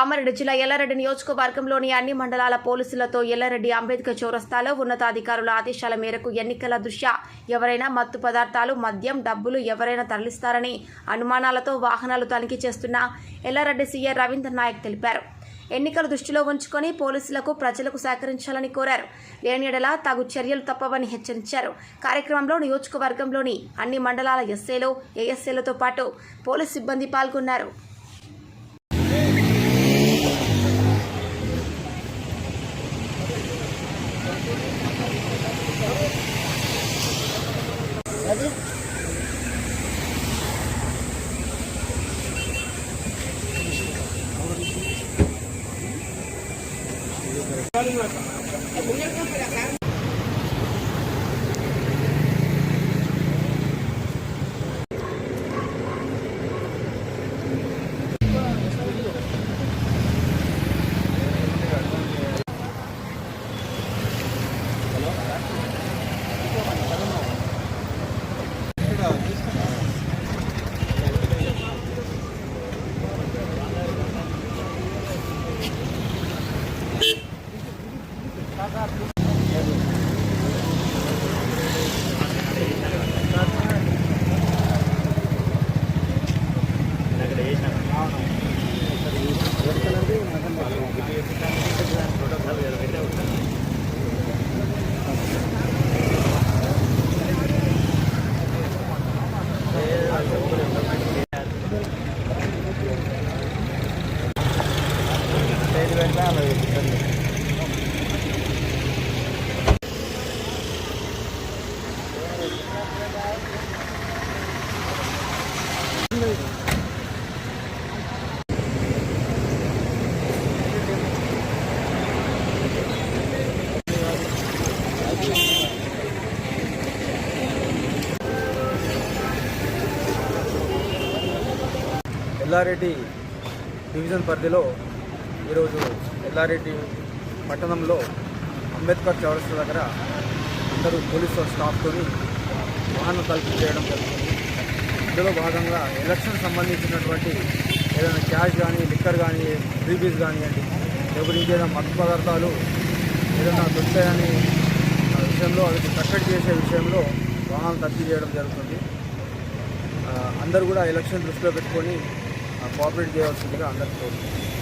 కామారెడ్డి జిల్లా ఎల్లారెడ్డి నియోజకవర్గంలోని అన్ని మండలాల పోలీసులతో ఎల్లారెడ్డి అంబేద్కర్ చౌరస్తాలో ఉన్నతాధికారుల ఆదేశాల మేరకు ఎన్నికల దృష్ట్యా ఎవరైనా మత్తు పదార్థాలు, మద్యం, డబ్బులు ఎవరైనా తరలిస్తారని అనుమానాలతో వాహనాలు తనిఖీ చేస్తున్న ఎల్లారెడ్డి సీఐ రవీంద్ర నాయక్ తెలిపారు. ఎన్నికలు దృష్టిలో ఉంచుకొని పోలీసులకు ప్రజలకు సహకరించాలని కోరారు. లేని యెడల తగు చర్యలు తప్పవని హెచ్చరించారు. కార్యక్రమంలో నియోజకవర్గంలోని అన్ని మండలాల ఎస్ఏలు, ఏఎస్ఏలతో పాటు పోలీసు సిబ్బంది పాల్గొన్నారు. ఎల్లారెడ్డి డివిజన్ పరిధిలో ఈరోజు ఎల్లారెడ్డి పట్టణంలో అంబేద్కర్ చౌరస్తా దగ్గర అందరూ పోలీసు స్టాఫ్తో వాహనం తనిఖీ చేయడం జరుగుతుంది. ఇందులో భాగంగా ఎలక్షన్ సంబంధించినటువంటి ఏదైనా క్యాష్ కానీ, లిక్కర్ కానీ, ఫ్రీబీస్ కానివ్వండి, లేకపోతే ఇంకేదైనా మత్తు పదార్థాలు ఏదైనా దొరుకుతాయని విషయంలో అది కట్టడి చేసే విషయంలో వాహనం తనిఖీ చేయడం జరుగుతుంది. అందరూ కూడా ఎలక్షన్ దృష్టిలో పెట్టుకొని కోఆపరేట్ చేయవలసిందిగా అందరికీ కోరుతున్నాను.